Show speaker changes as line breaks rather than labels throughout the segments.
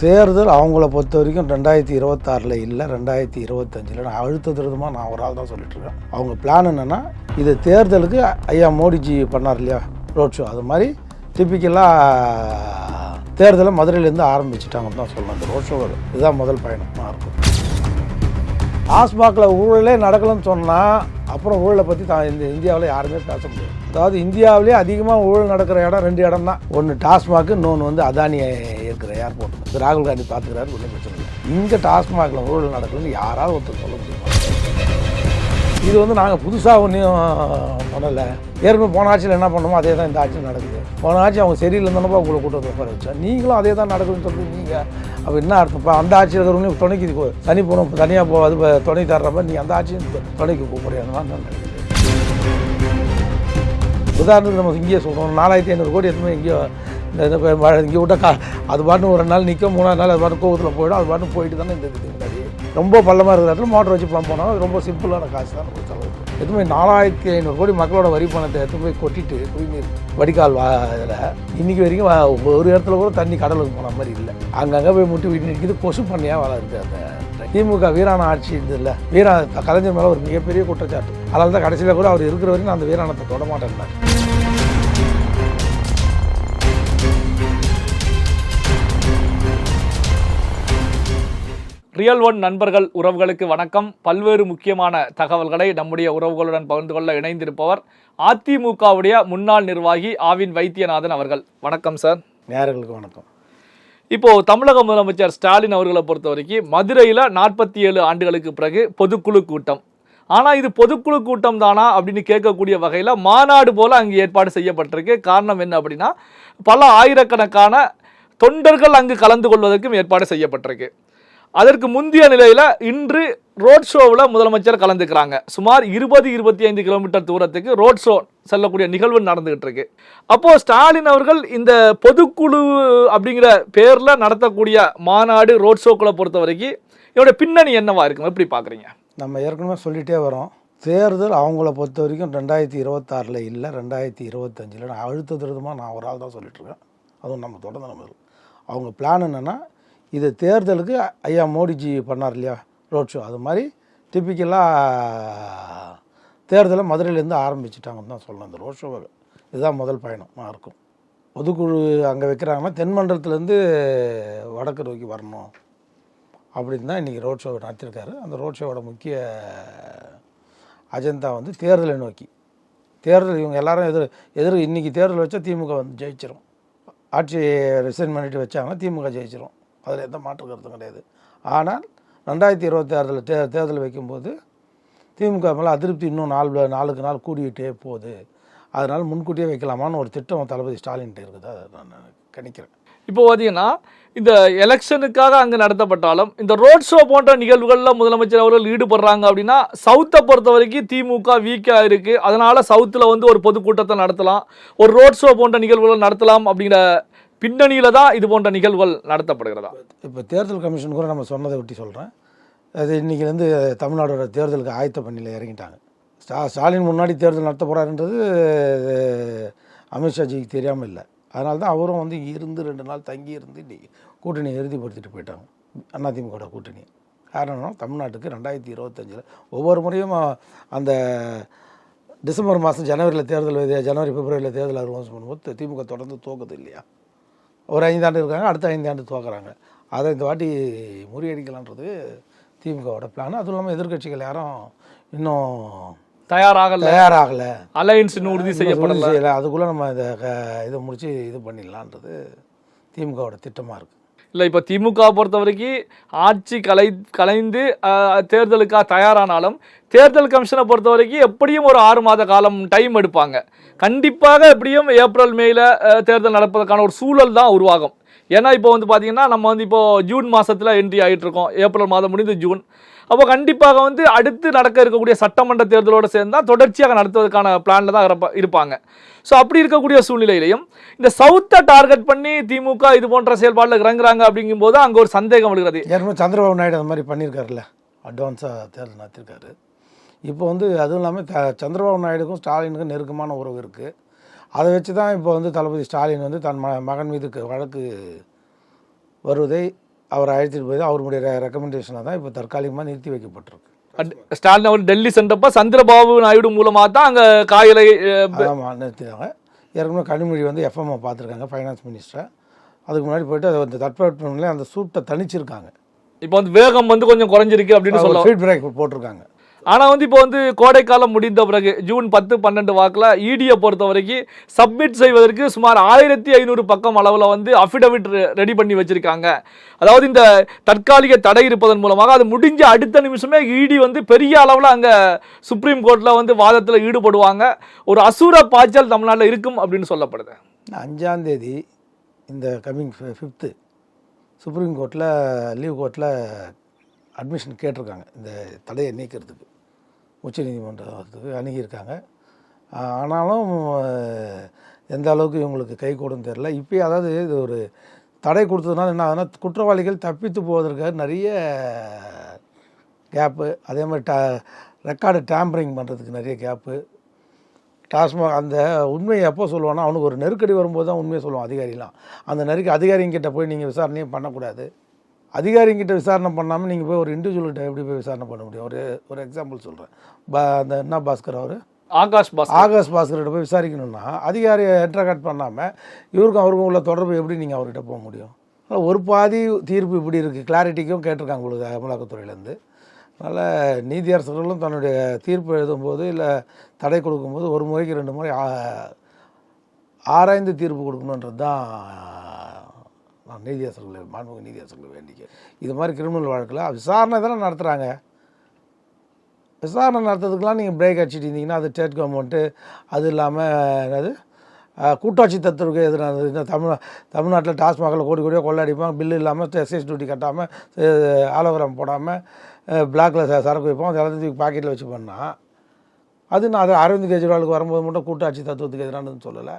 தேர்தல் அவங்கள பொறுத்த வரைக்கும் 2026 இல்லை 2025 நான் அழுத்த திருத்தமாக நான் ஒரு ஆள் தான் சொல்லிட்டுருக்கேன். அவங்க பிளான் என்னென்னா இது தேர்தலுக்கு ஐயா மோடிஜி பண்ணார் இல்லையா ரோட் ஷோ, அது மாதிரி டிப்பிக்கலாக தேர்தலை மதுரையிலேருந்து ஆரம்பிச்சிட்டாங்கன்னு தான் சொல்லணும். அந்த ரோட் ஷோ இதுதான் முதல் பயணமாக இருக்கும். டாஸ்மாகில் ஊழலே நடக்கலன்னு சொன்னால் அப்புறம் ஊழலை பற்றி இந்த இந்தியாவில் யாருமே பேச முடியாது. அதாவது இந்தியாவிலே அதிகமாக ஊழல் நடக்கிற இடம் 2 இடம் தான். ஒன்று டாஸ்மாக், இன்னொன்று வந்து அதானி இருக்கிற ஏர்போர்ட். இது ராகுல் காந்தி பார்த்துக்கிறாரு, ஒன்றும் பிரச்சனை இல்லை. இங்கே டாஸ்மாகில் ஊழல் நடக்கலன்னு யாராவது ஒருத்தர் சொல்ல முடியுமா? இது வந்து நாங்கள் புதுசாக ஒன்றையும் பண்ணலை. ஏற்கனவே போன ஆட்சியில் என்ன பண்ணோமோ அதே தான் இந்த ஆட்சியில் நடக்குது. போன ஆட்சி அவங்க சரியில்லைன்னு உங்களை கூட்டத்தை உட்கார வச்சா நீங்களும் அதே தான் நடக்குதுன்னு சொல்லிட்டு நீங்கள் அப்போ என்ன அர்த்தம்ப்பா? அந்த ஆட்சி இருக்கிறவங்களையும் துணைக்கு தனி போகணும், தனியாக போகாது துணை தர்றப்ப நீ அந்த ஆட்சியும் துணைக்கு கூப்பிடுறது அந்த மாதிரி தான் நடக்குது. உதாரணத்துக்கு நம்ம இங்கேயே சொல்கிறோம் 4500 கோடி எதுவுமே இங்கேயோ இங்கே விட்டா அது பாட்டு ஒரு நாள் நிற்கும், 3ஆவது நாள் அது பாட்டு கோவத்தில் போயிடும். அது பாட்டு போயிட்டு தானே இந்த இதுக்கு முன்னாடி ரொம்ப பள்ளமாக இருக்கிற இடத்துல மோட்டர் வச்சு பம்ப் போனால் ரொம்ப சிம்பிளான காசு தான் நம்ம செலவு. எதுவுமே 4500 கோடி மக்களோட வரி பணத்தை எடுத்து போய் கொட்டிட்டு குடிநீர் வடிகால் இதில் இன்றைக்கி வரைக்கும் ஒரு இடத்துல கூட தண்ணி கடலுக்கு போன மாதிரி இல்லை. அங்கங்கே போய் முட்டி வீட்டு நிற்கிது, கொசு பண்ணியாக வளருது. அந்த திமுக வீராண ஆட்சி இருந்ததில்ல, கலைஞர் மேலே ஒரு மிகப்பெரிய குற்றச்சாட்டு. அதனால தான் கடைசியில் கூட அவர் இருக்கிற வரைக்கும் அந்த வீராணத்தை தொட மாட்டேன்னார்.
ரியல் ஒன் நண்பர்கள் உறவுகளுக்கு வணக்கம். பல்வேறு முக்கியமான தகவல்களை நம்முடைய உறவுகளுடன் பகிர்ந்து கொள்ள இணைந்திருப்பவர் அதிமுகவுடைய முன்னாள் நிர்வாகி ஆவின் வைத்தியநாதன் அவர்கள். வணக்கம் சார்.
நேயர்களுக்கு வணக்கம்.
இப்போ தமிழக முதலமைச்சர் ஸ்டாலின் அவர்களை பொறுத்த வரைக்கும் மதுரையில் 47 ஆண்டுகளுக்கு பிறகு பொதுக்குழு கூட்டம். ஆனால் இது பொதுக்குழு கூட்டம் தானா அப்படின்னு கேட்கக்கூடிய வகையில் மாநாடு போல அங்கு ஏற்பாடு செய்யப்பட்டிருக்கு. காரணம் என்ன அப்படின்னா பல ஆயிரக்கணக்கான தொண்டர்கள் அங்கு கலந்து கொள்வதற்கும் ஏற்பாடு செய்யப்பட்டிருக்கு. அதற்கு முந்தைய நிலையில் இன்று ரோட் ஷோவில் முதலமைச்சர் கலந்துக்கிறாங்க. சுமார் 20-25 கிலோமீட்டர் தூரத்துக்கு ரோட் ஷோ செல்லக்கூடிய நிகழ்வு நடந்துகிட்டு இருக்கு. அப்போது ஸ்டாலின் அவர்கள் இந்த பொதுக்குழு அப்படிங்கிற பேரில் நடத்தக்கூடிய மாநாடு ரோட் ஷோக்களை பொறுத்த வரைக்கும் இதோட பின்னணி என்னவா இருக்கும், எப்படி பார்க்குறீங்க?
நம்ம ஏற்கனவே சொல்லிகிட்டே வரோம், தேர்தல் அவங்கள பொறுத்த வரைக்கும் 2026 இல்லை 2025 நான் அழுத்த திருத்தமாக நான் ஒரு ஆள் தான் சொல்லிட்டுருக்கேன். அதுவும் நம்ம தொடர்ந்து நம்ம அவங்க பிளான் என்னென்னா இது தேர்தலுக்கு ஐயா மோடிஜி பண்ணார் இல்லையா ரோட் ஷோ, அது மாதிரி டிப்பிக்கலாக தேர்தலை மதுரையிலேருந்து ஆரம்பிச்சிட்டாங்கன்னு தான் சொல்லணும். அந்த ரோட் ஷோ இதுதான் முதல் பயணமாக இருக்கும். பொதுக்குழு அங்கே வைக்கிறாங்கன்னா தென்மண்டலத்துலேருந்து வடக்கு நோக்கி வரணும் அப்படின்னு தான் இன்றைக்கி ரோட் ஷோ நடத்திருக்காரு. அந்த ரோட் ஷோவோட முக்கிய அஜெண்டா வந்து தேர்தலை நோக்கி. தேர்தல் இவங்க எல்லாரும் எதிர் இன்றைக்கி தேர்தல் வச்சா திமுக வந்து ஜெயிச்சிரும். ஆட்சி ரிசைன் பண்ணிட்டு வச்சாங்கன்னா திமுக ஜெயிச்சிரும், அதில் எந்த மாற்று கருத்தும் கிடையாது. ஆனால் 2026 தேர்தல் வைக்கும்போது திமுக மேலே அதிருப்தி இன்னும் நாளுக்கு நாள் கூடிக்கிட்டே போகுது. அதனால் முன்கூட்டியே வைக்கலாமான்னு ஒரு திட்டம் தளபதி ஸ்டாலின்கிட்ட இருக்குது. அதை நான் கணிக்கிறேன். இப்போ
பார்த்தீங்கன்னா இந்த எலெக்ஷனுக்காக அங்கே நடத்தப்பட்டாலும் இந்த ரோட் ஷோ போன்ற நிகழ்வுகளில் முதலமைச்சர் அவர்கள் ஈடுபடுறாங்க அப்படின்னா சவுத்தை பொறுத்த வரைக்கும் திமுக வீக்காக இருக்குது. அதனால் சவுத்தில் வந்து ஒரு பொதுக்கூட்டத்தை நடத்தலாம், ஒரு ரோட் ஷோ போன்ற நிகழ்வுகள் நடத்தலாம் அப்படிங்கிற பின்னணியில் தான் இது போன்ற நிகழ்வுகள் நடத்தப்படுகிறதா?
இப்போ தேர்தல் கமிஷன் கூட நம்ம சொன்னதை ஒட்டி சொல்கிறேன். அது இன்றைக்கி வந்து தமிழ்நாடோட தேர்தலுக்கு ஆயத்த பணியில் இறங்கிட்டாங்க. ஸ்டாலின் முன்னாடி தேர்தல் நடத்த போகிறாருன்றது அமித்ஷாஜிக்கு தெரியாமல் இல்லை. அதனால தான் அவரும் வந்து இருந்து 2 நாள் தங்கி இருந்து இன்றைக்கி கூட்டணியை இறுதிப்படுத்திட்டு போயிட்டாங்க, அதிமுக கூட்டணி. காரணம் தமிழ்நாட்டுக்கு 2025 ஒவ்வொரு முறையும் அந்த டிசம்பர் மாதம் ஜனவரியில் தேர்தல் ஜனவரி பிப்ரவரியில் தேர்தல் அனுமதி பண்ணும்போது திமுக தொடர்ந்து தோக்குது இல்லையா? ஒரு 5 ஆண்டு இருக்காங்க, அடுத்த 5 ஆண்டு தோக்குறாங்க. அதை இந்த வாட்டி முறியடிக்கலான்றது திமுகவோட பிளான். அதுவும் இல்லாமல் எதிர்கட்சிகள் யாரும் இன்னும் தயாராகலை,
அலையன்ஸ் இன்னும் உறுதி செய்யப்படலை.
அதுக்குள்ளே நம்ம இதை முடித்து இது பண்ணிடலான்றது திமுகவோட திட்டமாக இருக்குது.
இல்லை, இப்போ திமுக பொறுத்த வரைக்கும் ஆட்சி கலைந்து தேர்தலுக்காக தயாரானாலும் தேர்தல் கமிஷனை பொறுத்த வரைக்கும் எப்படியும் ஒரு 6 மாத காலம் டைம் எடுப்பாங்க. கண்டிப்பாக எப்படியும் ஏப்ரல் மேயில் தேர்தல் நடப்பதற்கான ஒரு சூழல் தான் உருவாகும். ஏன்னா இப்போ வந்து பார்த்திங்கன்னா நம்ம வந்து இப்போது ஜூன் மாதத்தில் என்ட்ரி ஆகிட்டு இருக்கோம், ஏப்ரல் மாதம் முடிந்து ஜூன். அப்போ கண்டிப்பாக வந்து அடுத்து நடக்க இருக்கக்கூடிய சட்டமன்ற தேர்தலோடு சேர்ந்தால் தொடர்ச்சியாக நடத்துவதற்கான பிளானில் தான் இருப்பாங்க. ஸோ அப்படி இருக்கக்கூடிய சூழ்நிலையிலையும் இந்த சவுத்தை டார்கெட் பண்ணி திமுக இது போன்ற செயல்பாட்டில் இறங்குறாங்க அப்படிங்கும்போது அங்கே ஒரு சந்தேகம் வருகிறது.
ஏற்கனவே சந்திரபாபு நாயுடு அந்த மாதிரி பண்ணியிருக்காருல்ல, அட்வான்ஸாக தேர்தல் நடத்திருக்காரு. இப்போ வந்து அதுவும் இல்லாமல் சந்திரபாபு நாயுடுக்கும் ஸ்டாலினுக்கும் நெருக்கமான உறவு இருக்குது. அதை வச்சு தான் இப்போ வந்து தளபதி ஸ்டாலின் வந்து தன் மகன் மீது வழக்கு வருவதை அவரை அழைச்சிட்டு போய் அவருடைய ரெக்கமெண்டேஷனாக தான் இப்போ தற்காலிகமாக நிறுத்தி வைக்கப்பட்டிருக்கு.
ஸ்டாலின் அவர் டெல்லி சென்றப்ப சந்திரபாபு நாயுடு மூலமாக தான் அங்கே காயலை
ஆமாம் நிறுத்தினாங்க. ஏற்கனவே கனிமொழி வந்து எஃப்எம்ஐ பார்த்துருக்காங்க, ஃபைனான்ஸ் மினிஸ்டரை. அதுக்கு முன்னாடி போயிட்டு அதை வந்து தட்பவெப்பநிலையில் அந்த சூட்டை தணிச்சிருக்காங்க.
இப்போ வந்து வேகம் வந்து கொஞ்சம் குறைஞ்சிருக்கு அப்படின்னு சொல்லலாம்,
ஃபீட்பேக் போட்டிருக்காங்க.
ஆனால் வந்து இப்போ வந்து கோடைக்காலம் முடிந்த பிறகு ஜூன் 10-12 வாக்கில் இடியை பொறுத்த வரைக்கும் சப்மிட் செய்வதற்கு சுமார் 1500 பக்கம் அளவில் வந்து அஃபிடவிட் ரெடி பண்ணி வச்சிருக்காங்க. அதாவது இந்த தற்காலிக தடை இருப்பதன் மூலமாக அது முடிஞ்ச அடுத்த நிமிஷமே இடி வந்து பெரிய அளவில் அங்கே சுப்ரீம் கோர்ட்டில் வந்து வாதத்தில் ஈடுபடுவாங்க. ஒரு அசூர பாய்ச்சல் தமிழ்நாட்டில் இருக்கும் அப்படின்னு சொல்லப்படுது.
5ஆம் தேதி இந்த கம்மிங் 5th சுப்ரீம் கோர்ட்டில் லீவ் கோர்ட்டில் அட்மிஷன் கேட்டிருக்காங்க இந்த தடையை நீக்கிறதுக்கு. உச்சநீதிமன்றத்துக்கு அணுகியிருக்காங்க. ஆனாலும் எந்த அளவுக்கு இவங்களுக்கு கை கூடும் தெரில. இப்போயே அதாவது இது ஒரு தடை கொடுத்ததுனால என்ன ஆகுதுன்னா, குற்றவாளிகள் தப்பித்து போவதற்காக நிறைய கேப்பு, அதே மாதிரி ரெக்கார்டு டேம்பரிங் பண்ணுறதுக்கு நிறைய கேப்பு. டாஸ்மாக் அந்த உண்மையை எப்போ சொல்லுவான்னா, அவனுக்கு ஒரு நெருக்கடி வரும்போது தான் உண்மையை சொல்லுவான் அதிகாரிலாம். அந்த அதிகாரிங்கிட்ட போய் நீங்கள் விசாரணையும் பண்ணக்கூடாது. அதிகாரிங்கிட்ட விசாரணை பண்ணாமல் நீங்கள் போய் ஒரு இண்டிவிஜுவல்கிட்ட எப்படி போய் விசாரணை பண்ண முடியும்? ஒரு எக்ஸாம்பிள் சொல்கிறேன். அந்த என்ன பாஸ்கர் அவர் ஆகாஷ் பாஸ்கர்கிட்ட போய் விசாரிக்கணும்னா அதிகாரியை இன்டராக்ட் பண்ணாமல் இவருக்கும் அவருக்கும் உள்ள தொடர்பு எப்படி நீங்கள் அவர்கிட்ட போக முடியும்? ஒரு பாதி தீர்ப்பு இப்படி இருக்குது. கிளாரிட்டிக்கும் கேட்டிருக்காங்க உங்களுக்கு அமலாக்கத்துறையிலேருந்து. அதனால் நீதியரசர்களும் தன்னுடைய தீர்ப்பு எழுதும்போது இல்லை தடை கொடுக்கும்போது ஒரு முறைக்கு 2 முறை ஆராய்ந்து தீர்ப்பு கொடுக்கணுன்றது தான் நான் நீதியரசர்களை மாண்புமிகு நீதியரசர்களை வேண்டிக்க. இது மாதிரி கிரிமினல் வழக்கில் விசாரணை தானே நடத்துகிறாங்க. விசாரணை நடத்துறதுக்கெலாம் நீங்கள் பிரேக் அடிச்சுட்டு இருந்தீங்கன்னா அது ஸ்டேட் கவர்மெண்ட்டு, அது இல்லாமல் என்னது கூட்டாட்சி தத்துவத்துக்கு எதிரானது. இந்த தமிழ்நாட்டில் டாஸ்மாகில் கோடி கோடியாக கொள்ளாடிப்பாங்க, பில்லு இல்லாமல் எக்ஸைஸ் டியூட்டி கட்டாமல் ஆலோகிராம் போடாமல் பிளாக்கில் சரக்கு வைப்போம், அது எல்லாத்தையும் பாக்கெட்டில் வச்சு பண்ணால் அது நான் அது அரவிந்த் கெஜ்ரிவாலுக்கு வரும்போது மட்டும் கூட்டாட்சி தத்துவத்துக்கு எதிரானதுன்னு சொல்லலை.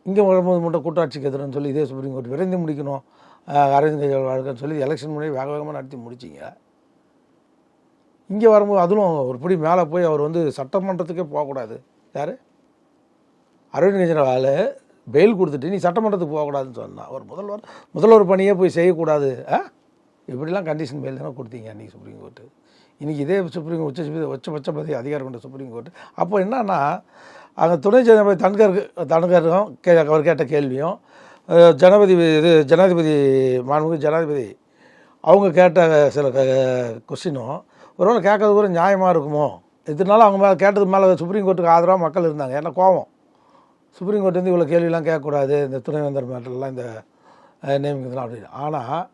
இங்கே வரும்போது மட்டும் கூட்டாட்சிக்கு எதிரானு சொல்லி இதே சுப்ரீம் கோர்ட் விரைந்து முடிக்கணும் அரவிந்த் கெஜ்ரிவால் வழக்குன்னு சொல்லி எலெக்ஷன் முன்னாடி வேக வேகமாக நடத்தி முடிச்சிங்க. இங்கே வரும்போது அதுவும் ஒரு படி மேலே போய் அவர் வந்து சட்டமன்றத்துக்கே போகக்கூடாது. யார்? அரவிந்த் கெஜ்ரிவால் பெயில் கொடுத்துட்டு நீ சட்டமன்றத்துக்கு போகக்கூடாதுன்னு சொன்னால் அவர் முதல்வர் பணியே போய் செய்யக்கூடாது. இப்படிலாம் கண்டிஷன் பெயில் தானே கொடுத்தீங்க அன்றைக்கி சுப்ரீம் கோர்ட்டு. இன்றைக்கி இதே சுப்ரீம் உச்சபட்ச அதிகாரம் கொண்ட சுப்ரீம் கோர்ட்டு. அப்போ என்னன்னா அங்கே துணை ஜனாதிபதி தன்கரும் அவர் கேட்ட கேள்வியும் ஜனாதிபதி மாண்புமிகு ஜனாதிபதி அவங்க கேட்ட சில கொஸ்டினும் ஒருவேளை கேட்கறது கூட நியாயமாக இருக்குமோ? இதனால அவங்க மேலே கேட்டதுக்கு மேலே சுப்ரீம் கோர்ட்டுக்கு ஆதரவாக மக்கள் இருந்தாங்க. ஏன்னா கோவம், சுப்ரீம் கோர்ட்டு வந்து இவ்வளோ கேள்வியெலாம் கேட்கக்கூடாது இந்த துணைவேந்தர் மேட்டர்லாம் இந்த நியமிக்கிறதுலாம் அப்படின்னு. ஆனால்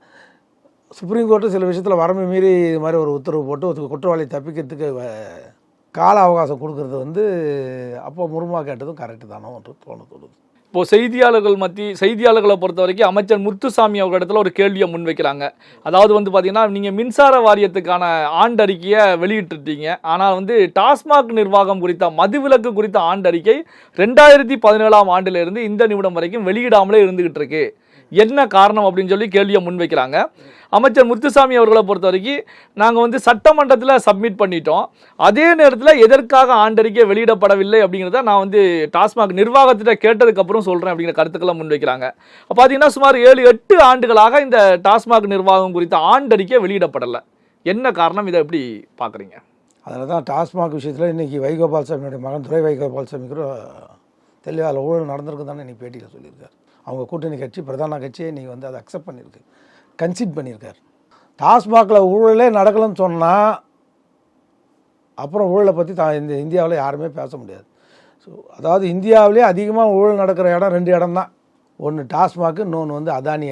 சுப்ரீம் கோர்ட்டு சில விஷயத்தில் வரம்பு மீறி இது மாதிரி ஒரு உத்தரவு போட்டு குற்றவாளி தப்பிக்கிறதுக்கு கால அவகாசம் கொடுக்கறது வந்து அப்போ முருமா கேட்டதும் கரெக்டு தானோ என்று தோணுது.
இப்போது செய்தியாளர்களை பொறுத்த வரைக்கும் அமைச்சர் முத்துசாமி அவர்களிடத்தில் ஒரு கேள்வியை முன்வைக்கிறாங்க. அதாவது வந்து பார்த்தீங்கன்னா, நீங்கள் மின்சார வாரியத்துக்கான ஆண்டறிக்கையை வெளியிட்டுட்டீங்க, ஆனால் வந்து டாஸ்மாக் நிர்வாகம் குறித்த மதுவிலக்கு குறித்த ஆண்டறிக்கை 2017ஆம் ஆண்டிலிருந்து இந்த நிமிடம் வரைக்கும் வெளியிடாமலே இருந்துகிட்டு இருக்கு. என்ன காரணம் அப்படின்னு சொல்லி கேள்வியை முன்வைக்கிறாங்க. அமைச்சர் முத்துசாமி அவர்களை பொறுத்த வரைக்கும் நாங்கள் வந்து சட்டமன்றத்தில் சப்மிட் பண்ணிட்டோம், அதே நேரத்தில் எதற்காக ஆண்டறிக்கை வெளியிடப்படவில்லை அப்படிங்கிறத நான் வந்து டாஸ்மாக் நிர்வாகத்திட்ட கேட்டதுக்கப்புறம் சொல்கிறேன் அப்படிங்கிற கருத்துக்களை முன்வைக்கிறாங்க. பார்த்தீங்கன்னா சுமார் 7-8 ஆண்டுகளாக இந்த டாஸ்மாக் நிர்வாகம் குறித்த ஆண்டறிக்கை வெளியிடப்படலை. என்ன காரணம்? இதை எப்படி பார்க்குறீங்க?
அதில் தான் டாஸ்மாக் விஷயத்தில் இன்றைக்கி வைகோபால்சாமியோடைய மகன் துரை வைகோபால்சாமி கூட தெளிவாக அதில் ஊழல் நடந்திருக்கு தானே இன்றைக்கி பேட்டியில் சொல்லியிருக்காரு. அவங்க கூட்டணி கட்சி பிரதான கட்சியை இன்றைக்கி வந்து அதை அக்செப்ட் பண்ணியிருக்கு, கன்சிட் பண்ணியிருக்கார். டாஸ்மாகில் ஊழலே நடக்கலைன்னு சொன்னால் அப்புறம் ஊழலை பற்றி இந்த இந்தியாவில் யாருமே பேச முடியாது. ஸோ அதாவது இந்தியாவிலே அதிகமாக ஊழல் நடக்கிற இடம் 2 இடம் தான். ஒன்று டாஸ்மாக்கு, இன்னொன்று வந்து அதானி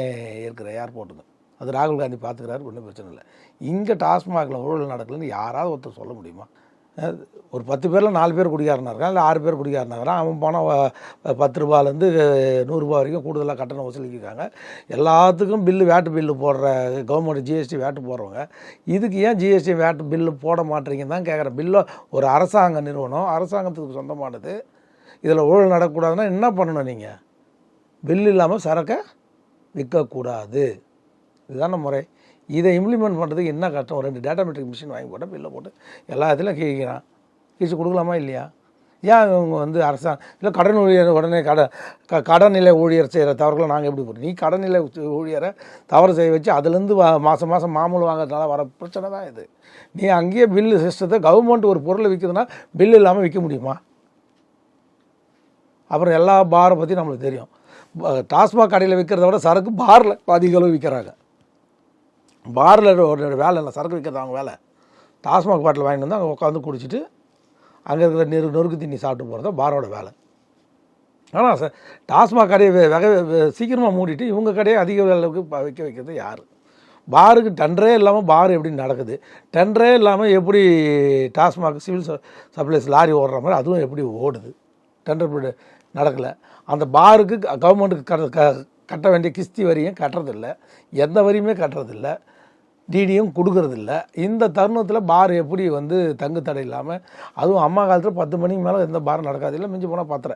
இருக்கிற ஏர்போர்ட்டுங்க. அது ராகுல் காந்தி பார்த்துக்கிறாரு, ஒன்றும் பிரச்சனை இல்லை. இங்கே டாஸ்மாகில் ஊழல் நடக்கலைன்னு யாராவது ஒருத்தர் சொல்ல முடியுமா? ஒரு 10 பேரில் 4 பேர் குடிகாரனாக இருக்கான், இல்லை 6 பேர் குடிகாரனாக இருக்கிறான். அவன் பணம் 10 ரூபாலேருந்து 100 ரூபா வரைக்கும் கூடுதலாக கட்டணம் வசூலிக்கிறாங்க. எல்லாத்துக்கும் வேட்டு பில்லு போடுற கவர்மெண்ட் ஜிஎஸ்டி வேட்டு போடுறவங்க இதுக்கு ஏன் ஜிஎஸ்டி வேட்டு பில்லு போட மாட்டேறீங்கன்னு தான் கேட்குற. பில்லு ஒரு அரசாங்க நிறுவனம், அரசாங்கத்துக்கு சொந்தமானது. இதில் ஊழல் நடக்கக்கூடாதுன்னா என்ன பண்ணணும்? நீங்கள் பில்லு இல்லாமல் சரக்கை விற்கக்கூடாது, இதுதான முறை. இதை இம்ப்ளிமெண்ட் பண்ணுறதுக்கு என்ன கஷ்டம்? 2 டேட்டா மெட்ரிக் மிஷின் வாங்கி போட்டால் பில்லை போட்டு எல்லா இடத்துலையும் கீழிக்கிறான். கீழ்ச்சி கொடுக்கலாமா இல்லையா? ஏன் இவங்க வந்து அரசாங்கம் இல்லை கடன் ஊழியர் உடனே கடநிலை ஊழியர் செய்கிற தவறுகளை நாங்கள் எப்படி போகிறோம்? நீ கடநிலை ஊழியரை தவறு செய்ய வச்சு அதுலேருந்து மாதம் மாதம் மாமூல் வாங்குறதுனால வர பிரச்சனை தான் இது. நீ அங்கேயே பில்லு சிஸ்டத்தை கவர்மெண்ட் ஒரு பொருளை விற்குதுன்னா பில்லு இல்லாமல் விற்க முடியுமா? அப்புறம் எல்லா பாரை பற்றி நம்மளுக்கு தெரியும். டாஸ்மாக் கடையில் விற்கிறத விட சரக்கு பாரில் அதிக அளவு விற்கிறாங்க. பாரில் ஒரு வேலை இல்லை, சரக்கு விற்கிறது அவங்க வேலை. டாஸ்மாக் பாட்டில் வாங்கிட்டு வந்து அங்கே உட்காந்து குடிச்சிட்டு அங்கே இருக்கிற நொறுக்கு தண்ணி சாப்பிட்டு போகிறது பாரோட வேலை. ஆனால் சார் டாஸ்மாக் கடையை சீக்கிரமாக மூடிட்டு இவங்க கடையை அதிக அளவுக்கு வைக்க வைக்கிறது யார்? பாருக்கு டெண்டரே இல்லாமல் பார் எப்படி நடக்குது? டெண்டரே இல்லாமல் எப்படி டாஸ்மாக் சிவில் சப்ளைஸ் லாரி ஓடுற மாதிரி அதுவும் எப்படி ஓடுது? டெண்டர் நடக்கலை. அந்த பாருக்கு கவர்மெண்ட்டுக்கு கட்ட வேண்டிய கிஸ்தி வரியும் கட்டுறதில்ல, எந்த வரியுமே கட்டுறதில்ல, டிடியும் கொடுக்கறதில்ல. இந்த தருணத்தில் பார் எப்படி வந்து தங்கு தடை இல்லாமல், அதுவும் அம்மா காலத்தில் 10 மணிக்கு மேலே எந்த பார் நடக்காது. இல்லை மிஞ்சி போனால் 10:30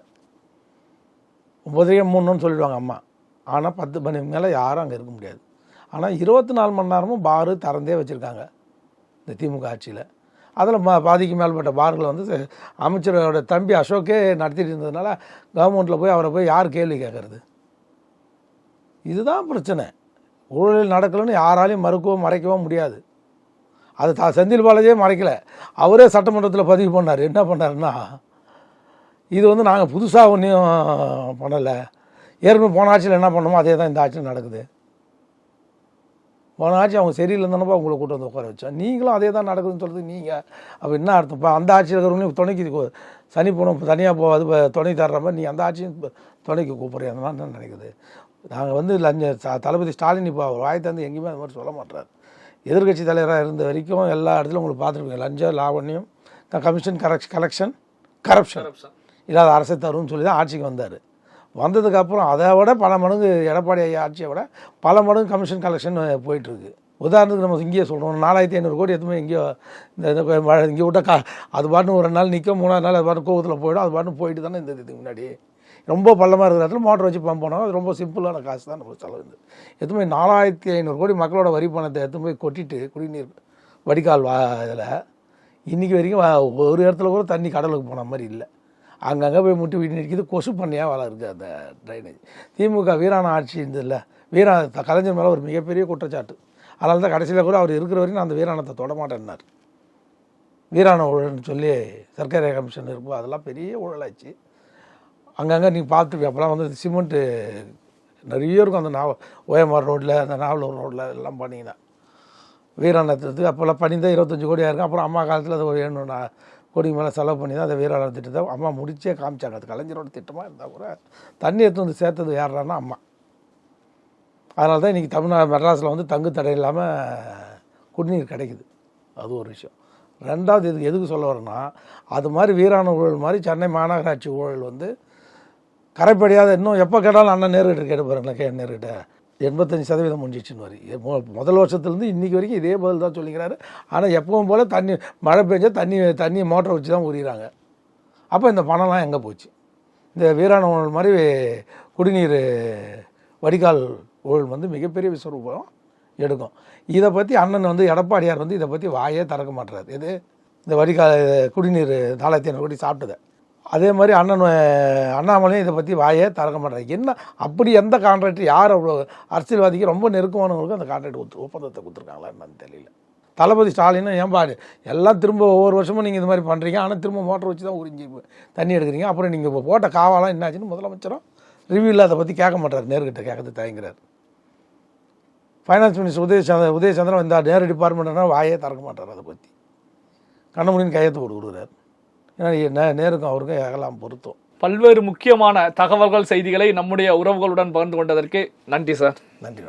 9:03 சொல்லிடுவாங்க அம்மா. ஆனால் 10 மணிக்கு மேலே யாரும் அங்கே இருக்க முடியாது. ஆனால் 24 மணி நேரமும் பார் திறந்தே வச்சுருக்காங்க இந்த திமுக ஆட்சியில். அதில் பாதிக்கு மேற்பட்ட பார்கள் வந்து அமைச்சரோட தம்பி அசோக்கே நடத்திட்டு இருந்ததுனால கவர்மெண்ட்டில் போய் அவரை போய் யார் கேள்வி கேட்குறது? இதுதான் பிரச்சனை. ஊழல் நடக்கலன்னு யாராலையும் மறைக்கவும் முடியாது. அது செந்தில் பாலாஜியே மறைக்கலை, அவரே சட்டமன்றத்தில் பதிவு பண்ணார். என்ன பண்ணாருன்னா, இது வந்து நாங்கள் புதுசாக ஒன்றையும் பண்ணலை, ஏற்கனவே போன ஆட்சியில் என்ன பண்ணோமோ அதே தான் இந்த ஆட்சியில் நடக்குது. போன ஆட்சி அவங்க சரியில்லைன்னு உங்களை கூட்டு வந்து உட்கார வச்சா, நீங்களும் அதே தான் நடக்குதுன்னு சொல்கிறது நீங்கள். அப்போ என்ன அர்த்தம்ப்பா? அந்த ஆட்சியில் இருக்கிறவங்களையும் துணைக்கு சனி போகணும், தனியாக போகாது, துணை தர்ற மாதிரி நீ அந்த ஆட்சியும் துணைக்கு கூப்பிட்றீங்க. அந்த மாதிரி தான் நினைக்குது. நாங்கள் வந்து தளபதி ஸ்டாலின் இப்போ அவர் வாய் தந்து எங்கேயுமே அது மாதிரி சொல்ல மாட்டார். எதிர்கட்சி தலைவராக இருந்த வரைக்கும் எல்லா இடத்துலையும் உங்களுக்கு பார்த்துருப்பீங்க, லஞ்சம் லாவண்யம் கமிஷன் கரப்ஷன் இல்லாத அரசை தரும்னு சொல்லி தான் ஆட்சிக்கு வந்தார். வந்ததுக்கப்புறம் அதை விட பல மடங்கு எடப்பாடி ஆட்சியை விட பல மடங்கு கமிஷன் கலெக்ஷன் போயிட்டுருக்கு. உதாரணத்துக்கு நம்ம இங்கேயே சொல்கிறோம், 4500 கோடி எதுவுமே இங்கேயோ இங்கே விட்டால் அது பாட்டுன்னு ஒரு நாள் நிற்கும், 3ஆவது நாள் அது பாட்டு கோவத்தில் போயிடும். அது பாட்டுன்னு போயிட்டு தானே இந்த இதுக்கு முன்னாடி ரொம்ப பள்ளமாக இருக்கிற இடத்துல மோட்டர் வச்சு பம்ப் பண்ணோம். அது ரொம்ப சிம்பிளான காசு தான் நமக்கு செலவு. எதுவுமே 4500 கோடி மக்களோட வரி பணத்தை எடுத்து போய் கொட்டிட்டு குடிநீர் வடிகால் இதில் இன்றைக்கி வரைக்கும் ஒரு இடத்துல கூட தண்ணி கடலுக்கு போன மாதிரி இல்லை. அங்கங்கே போய் முட்டி வீட்டு நிற்கிது, கொசு பண்ணியாக வேலை இருக்குது அந்த ட்ரைனேஜ். திமுக வீரான ஆட்சி இருந்ததில்ல, கலைஞர் மேலே ஒரு மிகப்பெரிய குற்றச்சாட்டு. அதனால தான் கடைசியில் கூட அவர் இருக்கிற வரைக்கும் நான் அந்த வீராணத்தை தொடமாட்டேன்னார். வீராண ஊழல்னு சொல்லி சர்க்கரை கமிஷன் இருக்கும், அதெல்லாம் பெரிய ஊழலாச்சு. அங்கங்கே நீங்கள் பார்த்துருப்பீங்க. அப்போலாம் வந்து சிமெண்ட்டு நிறைய இருக்கும் அந்த ஓஎம்ஆர் ரோட்டில், அந்த நாவலூர் ரோட்டில் எல்லாம் பண்ணிங்கன்னா வீராணத்துக்கு அப்போல்லாம் பண்ணி தான் 25 கோடியாக இருக்கும். அப்புறம் அம்மா காலத்தில் அது ஒரு 700 கோடி மேலே செலவு பண்ணி தான் அந்த வீராண திட்டத்தை அம்மா முடிச்சே காமிச்சாங்க. அது கலைஞரோட திட்டமாக இருந்தால் கூட தண்ணி எடுத்து வந்து சேர்த்தது யாரானா அம்மா. அதனால தான் இன்றைக்கி மெட்ராஸில் வந்து தங்கு தடை இல்லாமல் குடிநீர் கிடைக்குது. அது ஒரு விஷயம். ரெண்டாவது இது எதுக்கு சொல்ல வரேன்னா, அது மாதிரி வீராண ஊழல் மாதிரி சென்னை மாநகராட்சி ஊழல் வந்து கரைப்படியாத இன்னும் எப்போ கேட்டாலும் அண்ணன் நேருகிட்ட கேட்டு பாருங்களேன். நேருகிட்ட 85% முடிஞ்சிச்சுன்னு வரி. முதல் வருஷத்துலேருந்து இன்றைக்கி வரைக்கும் இதே பதில் தான் சொல்லிக்கிறாரு. ஆனால் எப்பவும் போல் தண்ணி மழை பெஞ்சா தண்ணி மோட்டரை வச்சு தான் உரிகிறாங்க. அப்போ இந்த பணம்லாம் எங்கே போச்சு? இந்த வீராண ஊழல் மாதிரி குடிநீர் வடிகால் ஊழல் வந்து மிகப்பெரிய விஸ்வரூபம் எடுக்கும். இதை பற்றி அண்ணன் வந்து எடப்பாடியார் வந்து இதை பற்றி வாயே திறக்க மாட்டுறாரு. இது இந்த வடிகால் குடிநீர் 4500 கோடி சாப்பிட்டதை. அதே மாதிரி அண்ணாமலையும் இதை பற்றி வாயே திறக்க மாட்டாரு. என்ன அப்படி எந்த கான்ட்ராக்ட் யார் அவ்வளோ அரசியல்வாதிக்கு ரொம்ப நெருக்கமானவங்களுக்கு அந்த கான்ட்ராக்ட் ஒப்பந்தத்தை கொடுத்துருக்காங்களா என்னன்னு தெரியல. தளபதி ஸ்டாலினும் ஏன்பா எல்லாம் திரும்ப ஒவ்வொரு வருஷமும் நீங்கள் இது மாதிரி பண்ணுறீங்க, ஆனால் திரும்ப மோட்டர் வச்சு தான் உறிஞ்சி தண்ணி எடுக்கிறீங்க, அப்புறம் நீங்கள் இப்போ போட்ட காவாலாம் என்னாச்சுன்னு முதலமைச்சரும் ரிவ்யூவில் அதை பற்றி கேட்க மாட்டார். நேருகிட்ட கேட்கறது தயங்குறாரு. ஃபைனான்ஸ் மினிஸ்டர் உதயசந்திரன் இந்த நேரு டிபார்ட்மெண்ட்னா வாயே திறக்க மாட்டார். அதை பற்றி கண்ணமுடின்னு கையெழுத்து கொடுக்குறாரு. ஏன்னா நேருக்கும் அவருக்கும் எகலாம் பொருத்தம்.
பல்வேறு முக்கியமான தகவல்கள் செய்திகளை நம்முடைய உறவுகளுடன் பகிர்ந்து கொண்டதற்கு நன்றி சார்.
நன்றி.